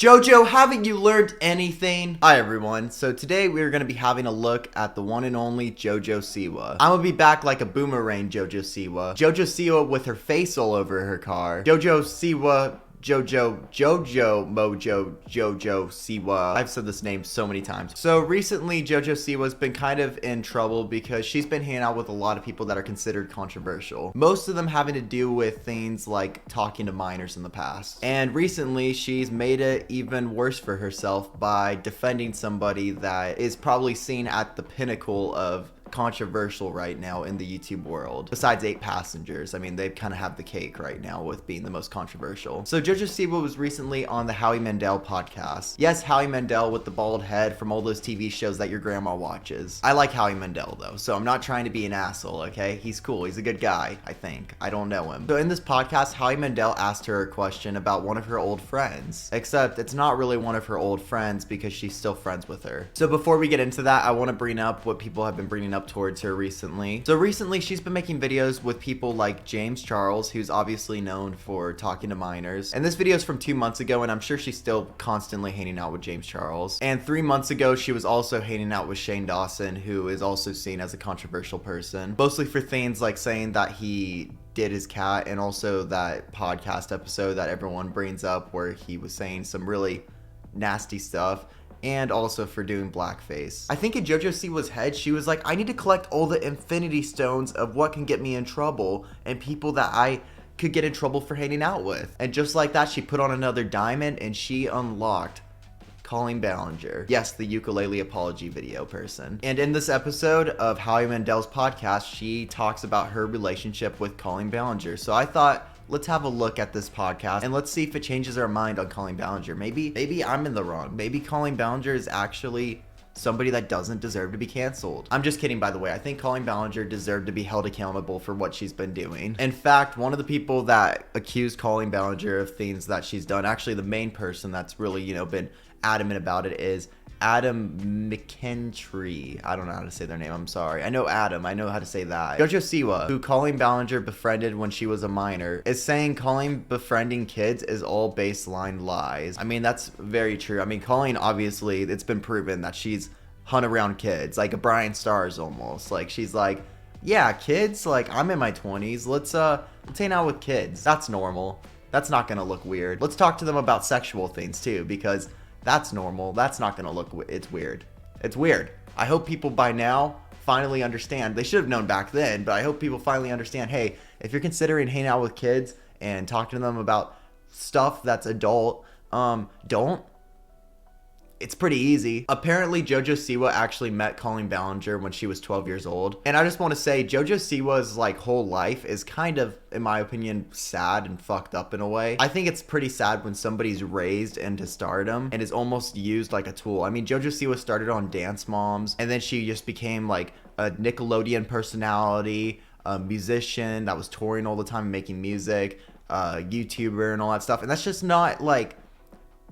Jojo, haven't you learned anything? Hi everyone, so today we're going to be having a look at the one and only Jojo Siwa. I'm going to be back like a boomerang Jojo Siwa. Jojo Siwa with her face all over her car. Jojo Siwa, Jojo Siwa. I've said this name so many times. So recently Jojo Siwa's been kind of in trouble because she's been hanging out with a lot of people that are considered controversial. Most of them having to do with things like talking to minors in the past. And recently she's made it even worse for herself by defending somebody that is probably seen at the pinnacle of controversial right now in the YouTube world. Besides 8 Passengers, I mean, they kind of have the cake right now with being the most controversial. So Jojo Siwa was recently on the Howie Mandel podcast. Yes, Howie Mandel with the bald head from all those TV shows that your grandma watches. I like Howie Mandel though, so I'm not trying to be an asshole, okay? He's cool. He's a good guy, I think. I don't know him. So in this podcast, Howie Mandel asked her a question about one of her old friends. Except it's not really one of her old friends because she's still friends with her. So before we get into that, I want to bring up what people have been bringing up towards her recently. So recently she's been making videos with people like James Charles, who's obviously known for talking to minors. And this video is from 2 months ago, and I'm sure she's still constantly hanging out with James Charles. And 3 months ago, she was also hanging out with Shane Dawson, who is also seen as a controversial person. Mostly for things like saying that he did his cat, and also that podcast episode that everyone brings up where he was saying some really nasty stuff. And also for doing blackface. I think in Jojo Siwa's head, she was like, I need to collect all the infinity stones of what can get me in trouble and people that I could get in trouble for hanging out with. And just like that, she put on another diamond and she unlocked Colleen Ballinger. Yes, the ukulele apology video person. And in this episode of Howie Mandel's podcast, she talks about her relationship with Colleen Ballinger. So I thought, let's have a look at this podcast and let's see if it changes our mind on Colleen Ballinger. Maybe I'm in the wrong. Maybe Colleen Ballinger is actually somebody that doesn't deserve to be canceled. I'm just kidding, by the way. I think Colleen Ballinger deserved to be held accountable for what she's been doing. In fact, one of the people that accused Colleen Ballinger of things that she's done, actually the main person that's really, been adamant about it, is Adam McKentry. I don't know how to say their name, I'm sorry. I know Adam, I know how to say that. Jojo Siwa, who Colleen Ballinger befriended when she was a minor, is saying Colleen befriending kids is all baseline lies. I mean, that's very true. I mean, Colleen, obviously, it's been proven that she's hung around kids, like a Brian Stars almost. Like, she's like, yeah, kids, like, I'm in my 20s, let's hang out with kids. That's normal. That's not gonna look weird. Let's talk to them about sexual things too, because that's normal. That's not gonna look, it's weird. It's weird. I hope people by now finally understand. They should have known back then, but I hope people finally understand, hey, if you're considering hanging out with kids and talking to them about stuff that's adult, don't. It's pretty easy. Apparently, Jojo Siwa actually met Colleen Ballinger when she was 12 years old. And I just want to say, Jojo Siwa's whole life is kind of, in my opinion, sad and fucked up in a way. I think it's pretty sad when somebody's raised into stardom and is almost used like a tool. I mean, Jojo Siwa started on Dance Moms, and then she just became like a Nickelodeon personality, a musician that was touring all the time, making music, YouTuber and all that stuff. And that's just not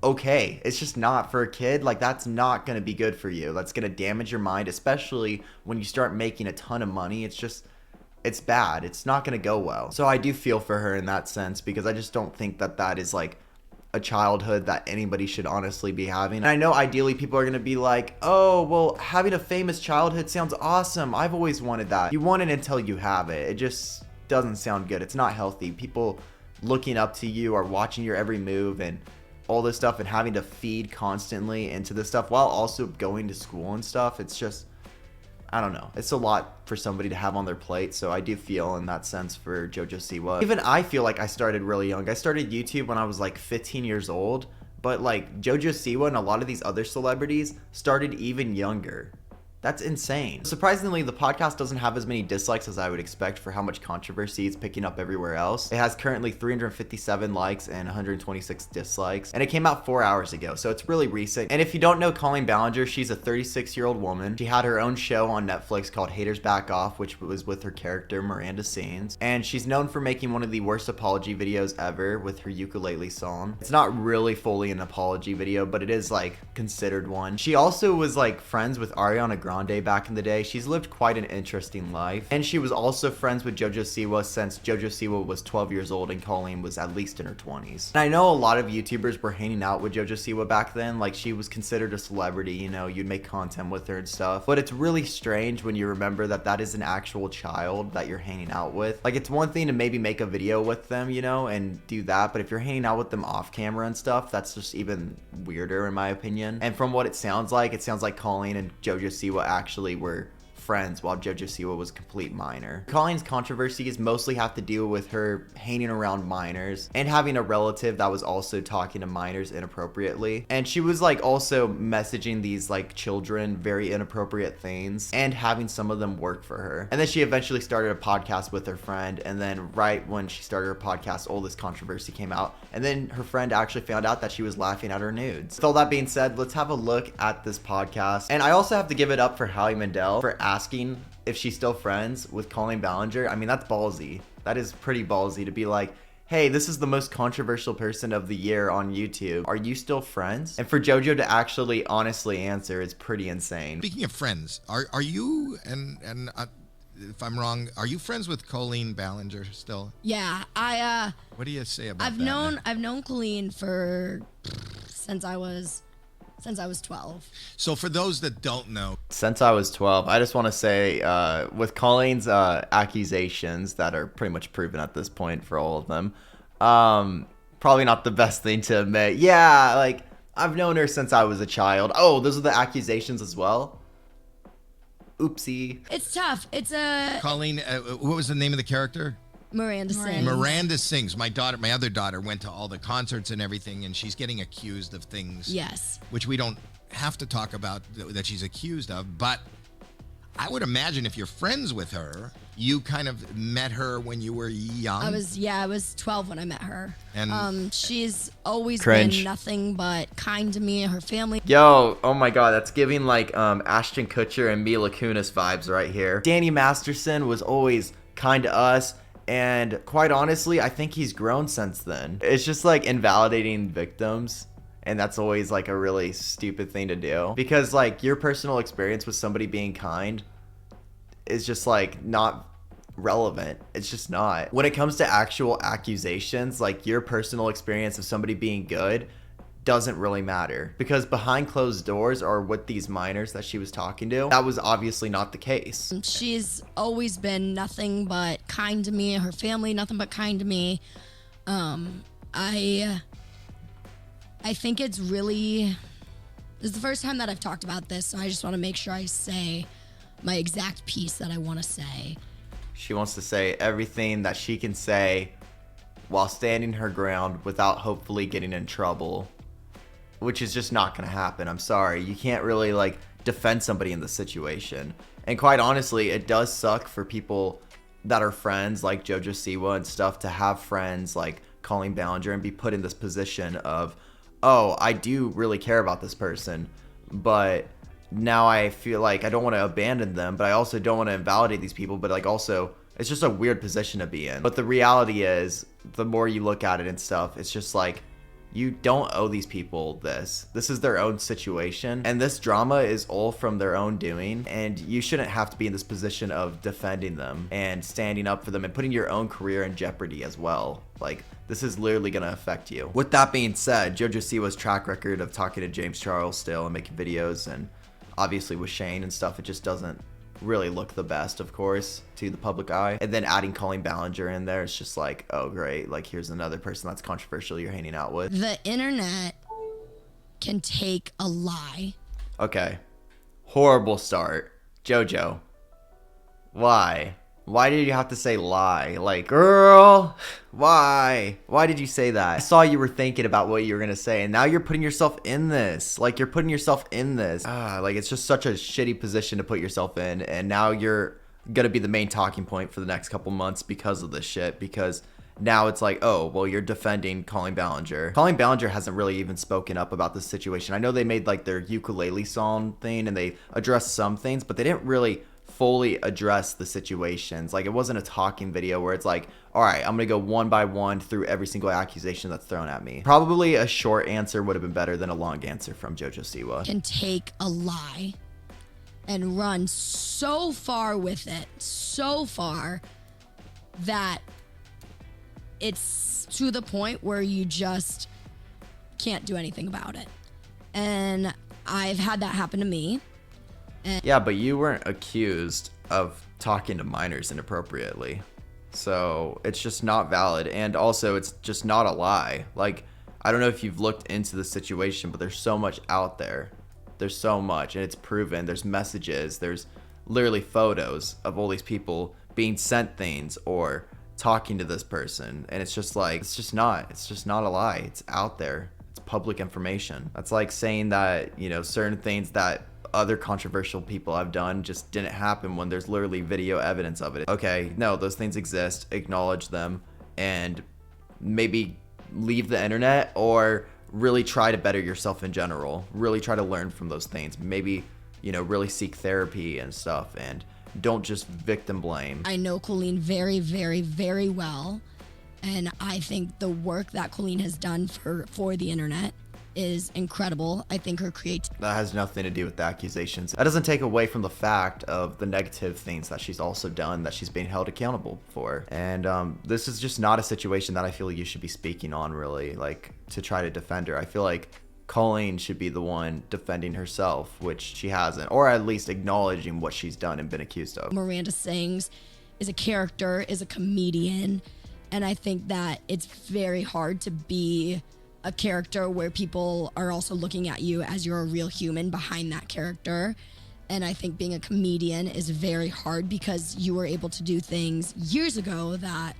okay. It's just not for a kid. That's not gonna be good for you. That's gonna damage your mind, especially when you start making a ton of money. It's bad. It's not gonna go well. So I do feel for her in that sense, because I just don't think that that is a childhood that anybody should honestly be having. And I know ideally people are gonna be like, oh, well, having a famous childhood sounds awesome. I've always wanted that. You want it until you have it. It just doesn't sound good. It's not healthy. People looking up to you are watching your every move and all this stuff, and having to feed constantly into this stuff while also going to school and stuff. It's just, I don't know. It's a lot for somebody to have on their plate. So I do feel in that sense for Jojo Siwa. Even I feel like I started really young. I started YouTube when I was 15 years old, but Jojo Siwa and a lot of these other celebrities started even younger. That's insane. Surprisingly, the podcast doesn't have as many dislikes as I would expect for how much controversy it's picking up everywhere else. It has currently 357 likes and 126 dislikes, and it came out 4 hours ago, so it's really recent. And if you don't know Colleen Ballinger, she's a 36-year-old woman. She had her own show on Netflix called Haters Back Off, which was with her character Miranda Scenes, and she's known for making one of the worst apology videos ever with her ukulele song. It's not really fully an apology video, but it is considered one. She also was friends with Ariana Grande, Grande back in the day. She's lived quite an interesting life. And she was also friends with Jojo Siwa since Jojo Siwa was 12 years old and Colleen was at least in her 20s. And I know a lot of YouTubers were hanging out with Jojo Siwa back then. Like, she was considered a celebrity, you know, you'd make content with her and stuff. But it's really strange when you remember that that is an actual child that you're hanging out with. Like, it's one thing to maybe make a video with them, you know, and do that. But if you're hanging out with them off camera and stuff, that's just even weirder in my opinion. And from what it sounds like Colleen and Jojo Siwa actually were friends while Jojo Siwa was a complete minor. Colleen's controversies mostly have to do with her hanging around minors and having a relative that was also talking to minors inappropriately. And she was like also messaging these like children very inappropriate things and having some of them work for her. And then she eventually started a podcast with her friend, and then right when she started her podcast, all this controversy came out, and then her friend actually found out that she was laughing at her nudes. With all that being said, let's have a look at this podcast. And I also have to give it up for Howie Mandel for asking if she's still friends with Colleen Ballinger. I mean, that's ballsy. That is pretty ballsy to be like, hey, this is the most controversial person of the year on YouTube. Are you still friends? And for Jojo to actually honestly answer is pretty insane. Speaking of friends, are you, and if I'm wrong, are you friends with Colleen Ballinger still? Yeah, What do you say about that? I've known Colleen for since I was 12. So for those that don't know, Since I was 12, I just want to say with Colleen's accusations that are pretty much proven at this point for all of them, probably not the best thing to admit. Yeah, like, I've known her since I was a child. Oh, those are the accusations as well? Oopsie. It's tough. It's a Colleen, what was the name of the character? Miranda sings. Miranda sings. My other daughter went to all the concerts and everything, and she's getting accused of things. Yes. Which we don't have to talk about that she's accused of, but I would imagine if you're friends with her, you kind of met her when you were young. I was 12 when I met her. And she's always Cringe. been nothing but kind to me and her family. Yo, oh my god, that's giving like Ashton Kutcher and Mila Kunis vibes right here. Danny Masterson was always kind to us. And quite honestly, I think he's grown since then. It's just like invalidating victims. And that's always like a really stupid thing to do. Because like your personal experience with somebody being kind is just like not relevant. It's just not. When it comes to actual accusations, like your personal experience of somebody being good doesn't really matter, because behind closed doors or with these minors that she was talking to, that was obviously not the case. She's always been nothing but kind to me and her family, nothing but kind to me. I think it's really, this is the first time that I've talked about this, so I just want to make sure I say my exact piece that I want to say. She wants to say everything that she can say while standing her ground without hopefully getting in trouble, which is just not going to happen. I'm sorry. You can't really like defend somebody in this situation. And quite honestly, it does suck for people that are friends like Jojo Siwa and stuff to have friends like Colleen Ballinger and be put in this position of, oh, I do really care about this person, but now I feel like I don't want to abandon them, but I also don't want to invalidate these people, but like also it's just a weird position to be in. But the reality is, the more you look at it and stuff, it's just like, you don't owe these people this. This is their own situation, and this drama is all from their own doing, and you shouldn't have to be in this position of defending them and standing up for them and putting your own career in jeopardy as well. Like, this is literally going to affect you. With that being said, Jojo Siwa's track record of talking to James Charles still and making videos, and obviously with Shane and stuff, it just doesn't really look the best, of course, to the public eye. And then adding Colleen Ballinger in there, it's just like, oh great, like here's another person that's controversial you're hanging out with. The internet can take a lie. Okay, horrible start. Jojo, why did you have to say lie? Like, girl, why did you say that? I saw you were thinking about what you were gonna say, and now you're putting yourself in this. Like, you're putting yourself in this. Like, it's just such a shitty position to put yourself in, and now you're gonna be the main talking point for the next couple months because of this shit, because now it's like, oh, well, you're defending Colleen Ballinger. Colleen Ballinger hasn't really even spoken up about this situation. I know they made like their ukulele song thing, and they addressed some things, but they didn't really fully address the situations. Like, it wasn't a talking video where it's like, all right, I'm gonna go one by one through every single accusation that's thrown at me. Probably a short answer would have been better than a long answer from Jojo Siwa. Can take a lie and run so far with it, so far that it's to the point where you just can't do anything about it. And I've had that happen to me. Yeah, but you weren't accused of talking to minors inappropriately. So it's just not valid. And also, it's just not a lie. Like, I don't know if you've looked into the situation, but there's so much out there. There's so much, and it's proven. There's messages. There's literally photos of all these people being sent things or talking to this person. And it's just like, it's just not a lie. It's out there. It's public information. That's like saying that, you know, certain things that other controversial people have done just didn't happen when there's literally video evidence of it. Okay, no, those things exist. Acknowledge them and maybe leave the internet, or really try to better yourself in general. Really try to learn from those things. Maybe, you know, really seek therapy and stuff, and don't just victim blame. I know Colleen very, very, very well, and I think the work that Colleen has done for the internet is incredible. I think her creativity. That has nothing to do with the accusations. That doesn't take away from the fact of the negative things that she's also done that she's being held accountable for. And this is just not a situation that I feel like you should be speaking on, really, like, to try to defend her. I feel like Colleen should be the one defending herself, which she hasn't, or at least acknowledging what she's done and been accused of. Miranda Sings is a character, is a comedian, and I think that it's very hard to be a character where people are also looking at you as you're a real human behind that character. And I think being a comedian is very hard because you were able to do things years ago that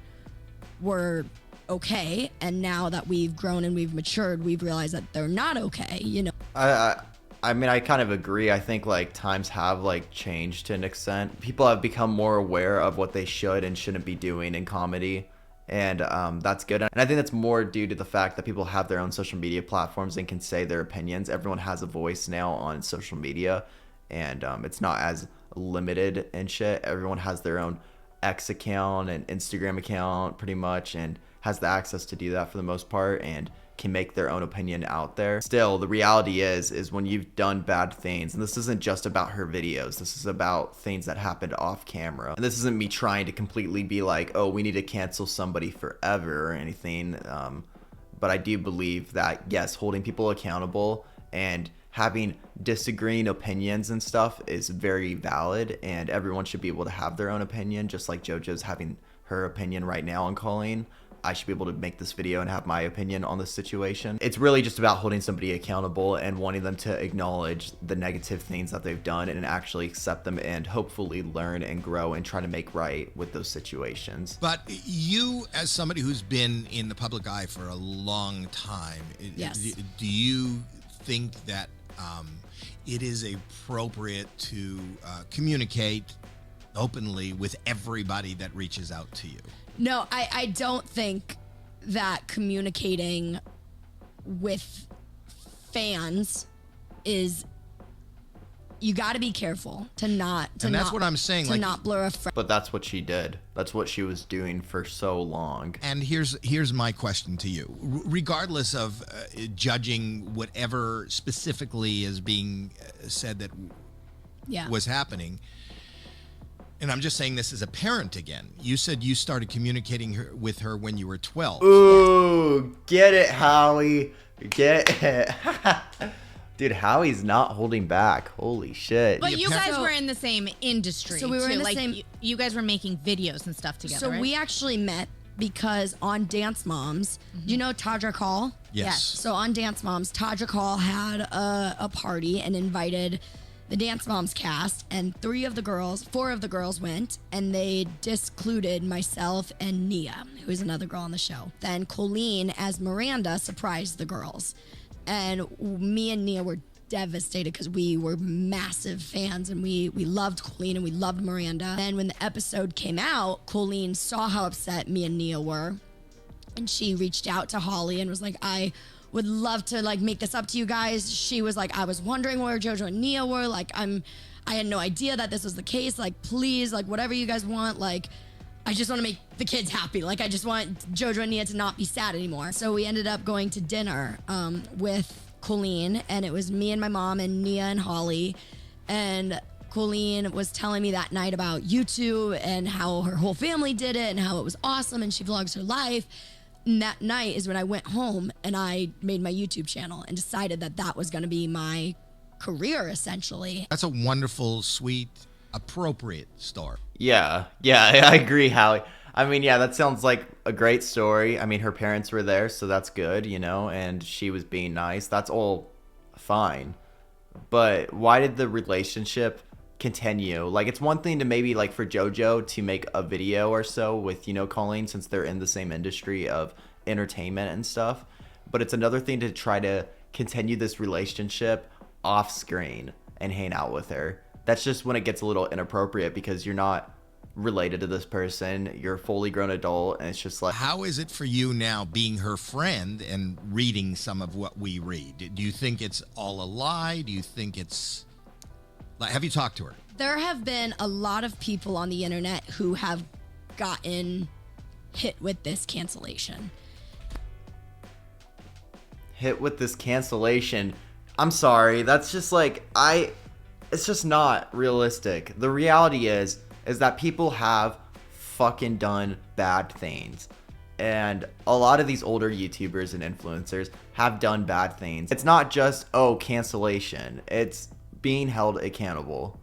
were okay, and now that we've grown and we've matured, we've realized that they're not okay, you know. I mean, I kind of agree. I think like times have like changed to an extent. People have become more aware of what they should and shouldn't be doing in comedy. And that's good. And I think that's more due to the fact that people have their own social media platforms and can say their opinions. Everyone has a voice now on social media, and it's not as limited and shit. Everyone has their own X account and Instagram account pretty much, and has the access to do that for the most part, and can make their own opinion out there. Still, the reality is when you've done bad things, and this isn't just about her videos, this is about things that happened off camera. And this isn't me trying to completely be like, oh, we need to cancel somebody forever or anything. But I do believe that, yes, holding people accountable and having disagreeing opinions and stuff is very valid, and everyone should be able to have their own opinion, just like JoJo's having her opinion right now on Colleen. I should be able to make this video and have my opinion on this situation. It's really just about holding somebody accountable and wanting them to acknowledge the negative things that they've done and actually accept them, and hopefully learn and grow and try to make right with those situations. But you, as somebody who's been in the public eye for a long time, Yes. do you think that it is appropriate to communicate openly with everybody that reaches out to you? No, I don't think that communicating with fans is, you got to be careful to not And that's what I'm saying, to like, not blur a friend. But that's what she did. That's what she was doing for so long. And here's my question to you. Regardless of judging whatever specifically is being said that was happening, and I'm just saying this as a parent again. You said you started communicating with her when you were 12. Ooh, get it, Howie. Get it. Dude, Howie's not holding back. Holy shit. But you guys were in the same industry. So we were too. in the like, same. You guys were making videos and stuff together. So right? we actually met because on Dance Moms, do you know Tadra Hall? Yes. So on Dance Moms, Tadra Hall had a party and invited the Dance Moms cast, and 4 of the girls went, and they discluded myself and Nia, who is another girl on the show. Then Colleen, as Miranda, surprised the girls. And me and Nia were devastated because we were massive fans, and we loved Colleen and we loved Miranda. Then when the episode came out, Colleen saw how upset me and Nia were, and she reached out to Holly and was like, I would love to like make this up to you guys. She was like, I was wondering where Jojo and Nia were. Like, I had no idea that this was the case. Like, please, like, whatever you guys want. Like, I just want to make the kids happy. Like, I just want Jojo and Nia to not be sad anymore. So we ended up going to dinner with Colleen, and it was me and my mom and Nia and Holly. And Colleen was telling me that night about YouTube and how her whole family did it and how it was awesome and she vlogs her life. And that night is when I went home and I made my YouTube channel and decided that that was going to be my career, essentially. That's a wonderful, sweet, appropriate story. Yeah, I agree, Howie. I mean, yeah, that sounds like a great story. I mean, her parents were there, so that's good, you know, and she was being nice. That's all fine. But why did the relationship continue? Like, it's one thing to maybe, like, for JoJo to make a video or so with, you know, Colleen, since they're in the same industry of entertainment and stuff. But it's another thing to try to continue this relationship off screen and hang out with her. That's just when it gets a little inappropriate because you're not related to this person. You're a fully grown adult, and it's just like... How is it for you now being her friend and reading some of what we read? Do you think it's all a lie? Do you think it's... Like, have you talked to her? There have been a lot of people on the internet who have gotten hit with this cancellation. Hit with this cancellation? I'm sorry. That's just like... It's just not realistic. The reality is that people have fucking done bad things. And a lot of these older YouTubers and influencers have done bad things. It's not just, oh, cancellation. It's being held accountable.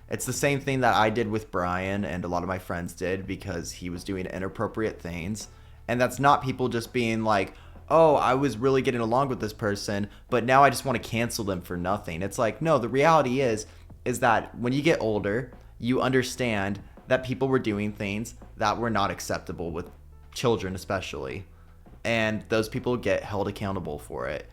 It's the same thing that I did with Brian and a lot of my friends did because he was doing inappropriate things. And that's not people just being like, oh, I was really getting along with this person, but now I just want to cancel them for nothing. It's like, no, the reality is that when you get older, you understand that people were doing things that were not acceptable with children especially. And those people get held accountable for it.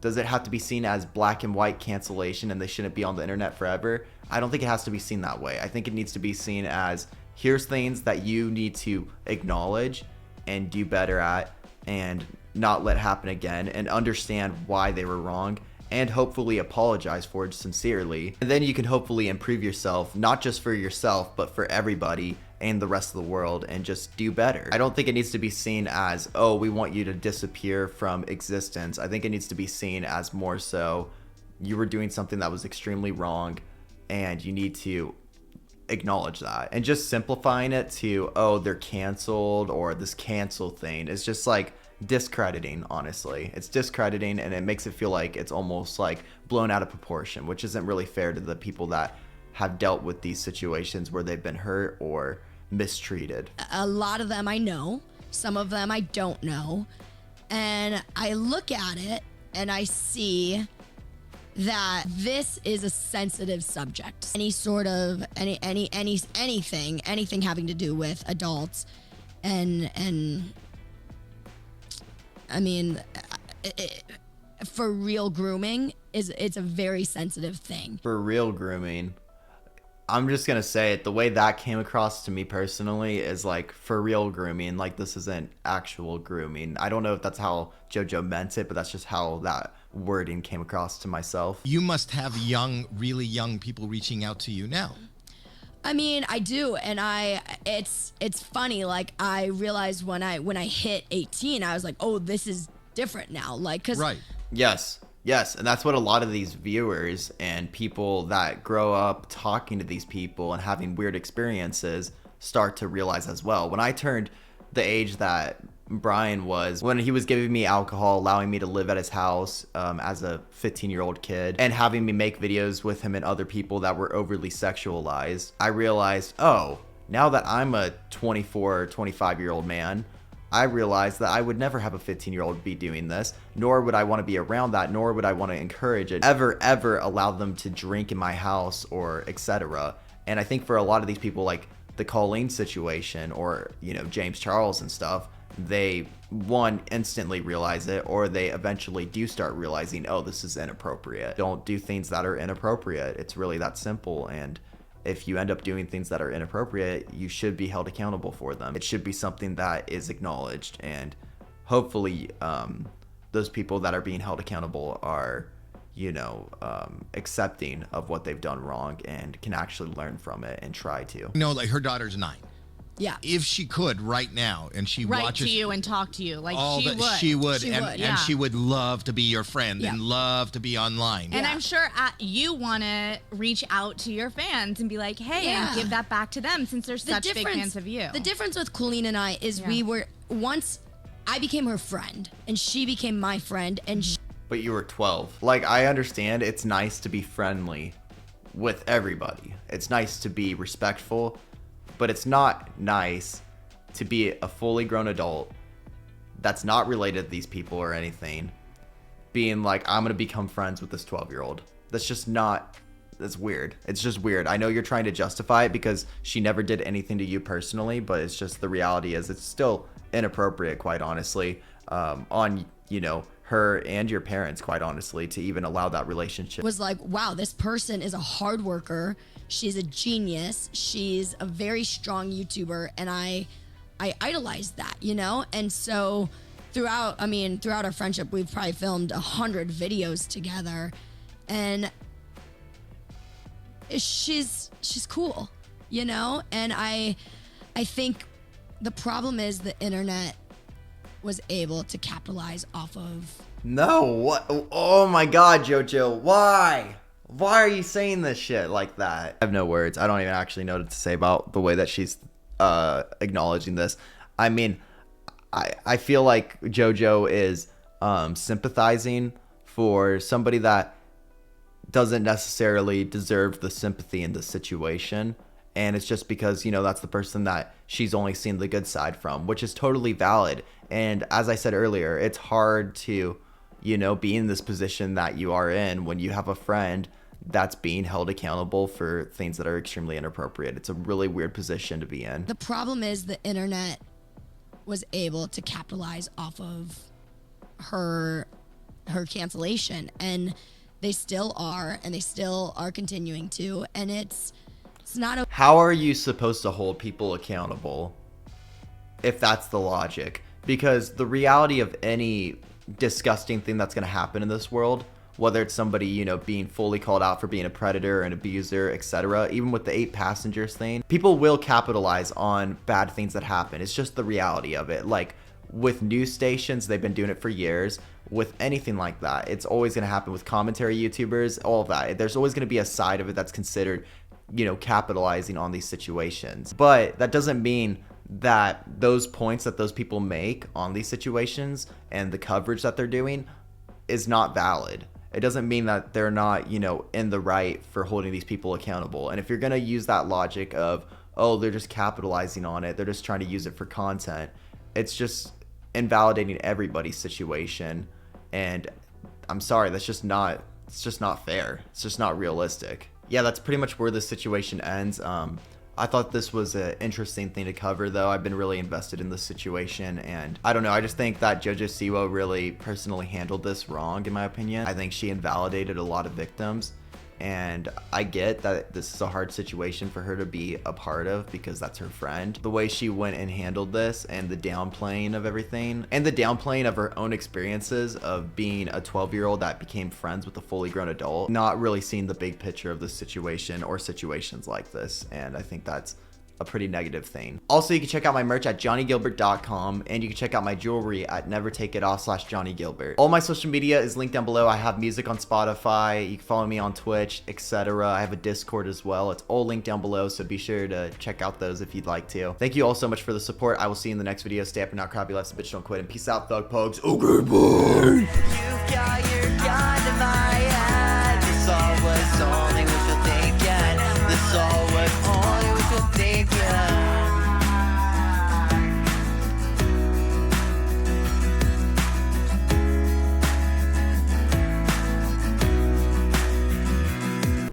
Does it have to be seen as black and white cancellation and they shouldn't be on the internet forever? I don't think it has to be seen that way. I think it needs to be seen as here's things that you need to acknowledge and do better at and not let happen again and understand why they were wrong and hopefully apologize for it sincerely. And then you can hopefully improve yourself, not just for yourself, but for everybody and the rest of the world and just do better. I don't think it needs to be seen as, oh, we want you to disappear from existence. I think it needs to be seen as more so you were doing something that was extremely wrong and you need to acknowledge that. And just simplifying it to, oh, they're canceled or this cancel thing is just like discrediting, honestly. It's discrediting and it makes it feel like it's almost like blown out of proportion, which isn't really fair to the people that have dealt with these situations where they've been hurt or mistreated. A lot of them I know, some of them I don't know. And I look at it and I see that this is a sensitive subject. Any sort of anything having to do with adults and I mean, for real grooming it's a very sensitive thing. For real grooming, I'm just gonna say it, the way that came across to me personally is like for real grooming, like this isn't actual grooming. I don't know if that's how JoJo meant it, but that's just how that wording came across to myself. You must have really young people reaching out to you now. I mean, I do, and it's funny. Like I realized when I hit 18, I was like, oh, this is different now. Like, cause right, yes, and that's what a lot of these viewers and people that grow up talking to these people and having weird experiences start to realize as well. When I turned the age that Brian was, when he was giving me alcohol, allowing me to live at his house as a 15-year-old kid, and having me make videos with him and other people that were overly sexualized, I realized, oh, now that I'm a 24 or 25-year-old man, I realized that I would never have a 15-year-old be doing this, nor would I want to be around that, nor would I want to encourage it, ever allow them to drink in my house or etc. And I think for a lot of these people, like the Colleen situation or, you know, James Charles and stuff, they one instantly realize it, or they eventually do start realizing, oh, this is inappropriate. Don't do things that are inappropriate. It's really that simple. And if you end up doing things that are inappropriate, you should be held accountable for them. It should be something that is acknowledged, and hopefully those people that are being held accountable are, you know, accepting of what they've done wrong and can actually learn from it and try to. No, like her daughter's 9. Yeah. If she could right now, and she Write watches to you and talk to you, like all she that, would. she would, She and, would, and she would love to be your friend Yeah. and love to be online. And Yeah. I'm sure you want to reach out to your fans and be like, hey, Yeah. and give that back to them since they're such big fans of you. The difference with Colleen and I is we were, once I became her friend and she became my friend, and But you were 12. Like, I understand it's nice to be friendly with everybody. It's nice to be respectful, but it's not nice to be a fully grown adult that's not related to these people or anything, being like, I'm going to become friends with this 12-year-old. That's just not, that's weird. It's just weird. I know you're trying to justify it because she never did anything to you personally, but it's just the reality is it's still inappropriate, quite honestly, on, you know, her and your parents, quite honestly, to even allow that relationship. was like, wow, this person is a hard worker. She's a genius. She's a very strong YouTuber. And I idolized that, you know? And so throughout our friendship, we've probably filmed 100 videos together. And she's cool, you know? And I think the problem is the internet was able to capitalize off of. No, what? Oh my God, Jojo, why? Why are you saying this shit like that? I have no words. I don't even actually know what to say about the way that she's acknowledging this. I mean, I feel like Jojo is sympathizing for somebody that doesn't necessarily deserve the sympathy in the situation. And it's just because, you know, that's the person that she's only seen the good side from, which is totally valid. And as I said earlier, it's hard to, you know, be in this position that you are in when you have a friend that's being held accountable for things that are extremely inappropriate. It's a really weird position to be in. The problem is the internet was able to capitalize off of her cancellation, and they still are, and they still are continuing to, and it's not a. How are you supposed to hold people accountable if that's the logic? Because the reality of any disgusting thing that's going to happen in this world, whether it's somebody, you know, being fully called out for being a predator, an abuser, etc., even with the 8 passengers thing, people will capitalize on bad things that happen. It's just the reality of it. Like with news stations, they've been doing it for years. With anything like that, it's always going to happen with commentary YouTubers, all of that. There's always going to be a side of it that's considered, you know, capitalizing on these situations. But that doesn't mean that those points that those people make on these situations and the coverage that they're doing is not valid. It doesn't mean that they're not, you know, in the right for holding these people accountable. And if you're going to use that logic of, oh, they're just capitalizing on it, they're just trying to use it for content, it's just invalidating everybody's situation. And I'm sorry, it's just not fair. It's just not realistic. Yeah, that's pretty much where this situation ends. I thought this was an interesting thing to cover, though. I've been really invested in this situation, and I don't know. I just think that Jojo Siwa really personally handled this wrong, in my opinion. I think she invalidated a lot of victims, and I get that this is a hard situation for her to be a part of because that's her friend. The way she went and handled this and the downplaying of everything and the downplaying of her own experiences of being a 12-year-old that became friends with a fully grown adult, not really seeing the big picture of the situation or situations like this. And I think that's a pretty negative thing. Also, you can check out my merch at johnnyguilbert.com, and you can check out my jewelry at nevertakeitoff.com/JohnnyGilbert. All my social media is linked down below. I have music on Spotify. You can follow me on Twitch, etc. I have a Discord as well. It's all linked down below, so be sure to check out those if you'd like to. Thank you all so much for the support. I will see you in the next video. Stay up and out, crappy lives, bitch don't quit, and peace out, thug pugs. Okay, bye.